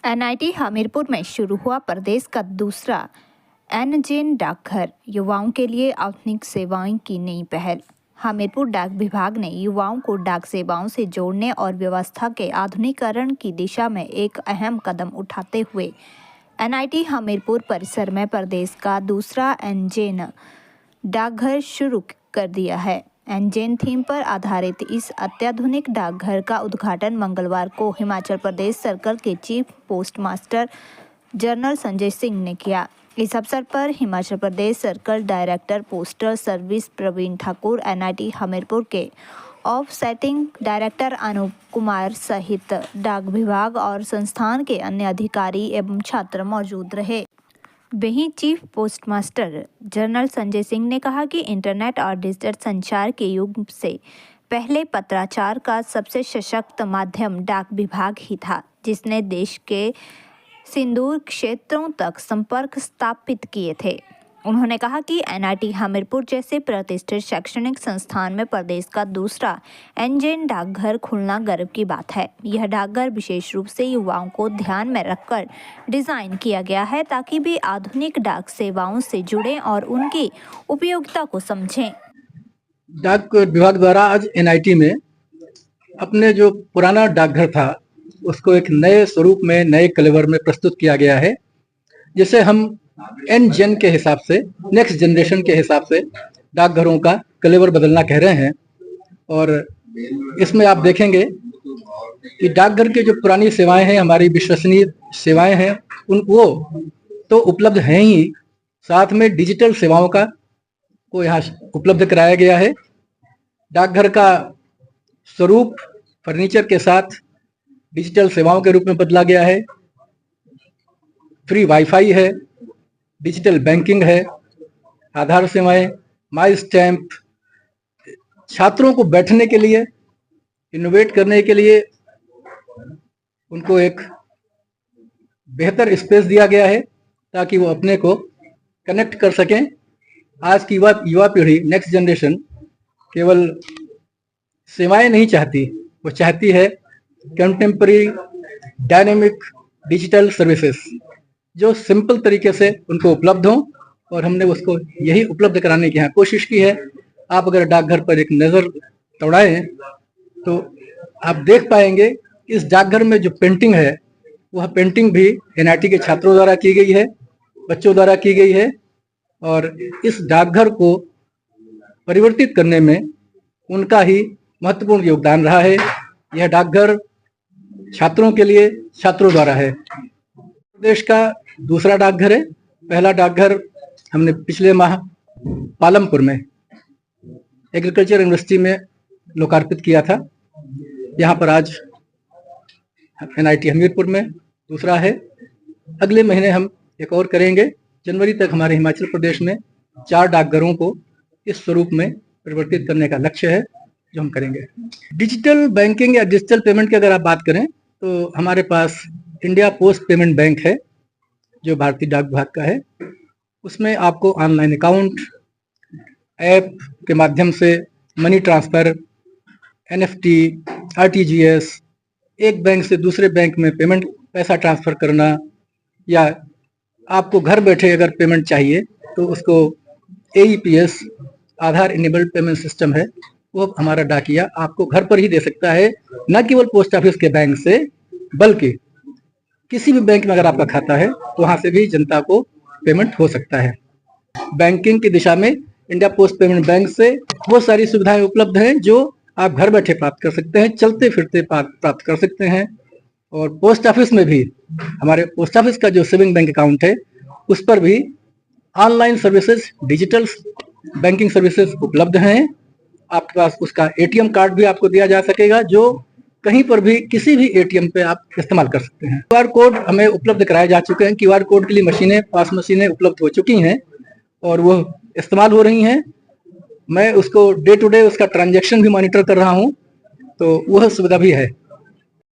NIT Hamirpur में शुरू हुआ प्रदेश का दूसरा एनजेन डाकघर। युवाओं के लिए आधुनिक सेवाएं की नई पहल। हमीरपुर डाक विभाग ने युवाओं को डाक सेवाओं से जोड़ने और व्यवस्था के आधुनिकीकरण की दिशा में एक अहम कदम उठाते हुए एनआईटी हमीरपुर परिसर में प्रदेश का दूसरा एनजेन डाकघर शुरू कर दिया है। एनजेन थीम पर आधारित इस अत्याधुनिक डाकघर का उद्घाटन मंगलवार को हिमाचल प्रदेश सर्कल के chief post master general Sanjay Singh ने किया। इस अवसर पर Himachal Pradesh circle director postal service Praveen Thakur, NIT Hamirpur के ऑफसेटिंग डायरेक्टर अनूप कुमार सहित डाक विभाग और संस्थान के अन्य अधिकारी एवं छात्र मौजूद रहे। वहीं chief post master general Sanjay Singh ने कहा कि इंटरनेट और डिजिटल संचार के युग से पहले पत्राचार का सबसे सशक्त माध्यम डाक विभाग ही था, जिसने देश के सिंदूर क्षेत्रों तक संपर्क स्थापित किए थे। उन्होंने कहा कि एनआईटी हमीरपुर जैसे प्रतिष्ठित शैक्षणिक संस्थान में प्रदेश का दूसरा एनजेन डाकघर खुलना गर्व की बात है। यह डाकघर विशेष रूप से युवाओं को ध्यान में रखकर डिजाइन किया गया है ताकि वे आधुनिक डाक सेवाओं से जुड़ें और उनकी उपयोगिता को समझें। डाक विभाग द्वारा आज एनआईटी में अपने जो पुराना डाकघर था उसको एक नए स्वरूप में, नए कलेवर में प्रस्तुत किया गया है, जिसे हम एन जेन के हिसाब से, नेक्स्ट जनरेशन के हिसाब से डाकघरों का कलेवर बदलना कह रहे हैं। और इसमें आप देखेंगे कि डाकघर की जो पुरानी सेवाएं हैं, हमारी विश्वसनीय सेवाएं हैं, वो तो उपलब्ध हैं ही, साथ में डिजिटल सेवाओं का को यहाँ उपलब्ध कराया गया है। डाकघर का स्वरूप फर्नीचर के साथ डिजिटल सेवाओं के रूप में बदला गया है। फ्री वाईफाई है, डिजिटल बैंकिंग है, आधार सेवाएं, माई स्टैम्प, छात्रों को बैठने के लिए, इनोवेट करने के लिए उनको एक बेहतर स्पेस दिया गया है ताकि वो अपने को कनेक्ट कर सकें। आज की युवा पीढ़ी, नेक्स्ट जनरेशन केवल सेवाएं नहीं चाहती, वो चाहती है कंटेम्पररी डायनेमिक डिजिटल सर्विसेज जो सिंपल तरीके से उनको उपलब्ध हो, और हमने उसको यही उपलब्ध कराने की यहाँ कोशिश की है। आप अगर डाकघर पर एक नज़र दौड़ाएं तो आप देख पाएंगे इस डाकघर में जो पेंटिंग है वह पेंटिंग भी एनआईटी के छात्रों द्वारा की गई है, बच्चों द्वारा की गई है। और इस डाकघर को परिवर्तित करने में उनका ही महत्वपूर्ण योगदान रहा है। यह डाकघर छात्रों के लिए छात्रों द्वारा है। प्रदेश का दूसरा डाकघर है। पहला डाकघर हमने पिछले माह पालमपुर में एग्रीकल्चर यूनिवर्सिटी में लोकार्पित किया था। यहाँ पर आज एनआईटी हमीरपुर में दूसरा है। अगले महीने हम एक और करेंगे। जनवरी तक हमारे हिमाचल प्रदेश में 4 डाकघरों को इस स्वरूप में परिवर्तित करने का लक्ष्य है, जो हम करेंगे। डिजिटल बैंकिंग या डिजिटल पेमेंट की अगर आप बात करें तो हमारे पास इंडिया पोस्ट पेमेंट बैंक है, जो भारतीय डाक विभाग का है। उसमें आपको ऑनलाइन अकाउंट, ऐप के माध्यम से मनी ट्रांसफ़र, एनएफटी, आरटीजीएस, एक बैंक से दूसरे बैंक में पेमेंट, पैसा ट्रांसफ़र करना, या आपको घर बैठे अगर पेमेंट चाहिए तो उसको एईपीएस, आधार इनेबल्ड पेमेंट सिस्टम है, वो हमारा डाकिया आपको घर पर ही दे सकता है। न केवल पोस्ट ऑफिस के बैंक से, बल्कि किसी भी बैंक में अगर आपका खाता है तो वहां से भी जनता को पेमेंट हो सकता है। बैंकिंग की दिशा में इंडिया पोस्ट पेमेंट बैंक से बहुत सारी सुविधाएं उपलब्ध हैं जो आप घर बैठे प्राप्त कर सकते हैं, चलते फिरते प्राप्त कर सकते हैं। और पोस्ट ऑफिस में भी, हमारे पोस्ट ऑफिस का जो सेविंग बैंक अकाउंट है उस पर भी online services, digital banking services उपलब्ध हैं। आपके पास उसका एटीएम कार्ड भी आपको दिया जा सकेगा, जो कहीं पर भी किसी भी एटीएम पे आप इस्तेमाल कर सकते हैं। क्यूआर कोड हमें उपलब्ध कराए जा चुके हैं। क्यूआर कोड के लिए मशीनें, पास मशीनें उपलब्ध हो चुकी हैं और वो इस्तेमाल हो रही हैं। मैं उसको डे टू डे उसका ट्रांजैक्शन भी मॉनिटर कर रहा हूँ, तो वह सुविधा भी है।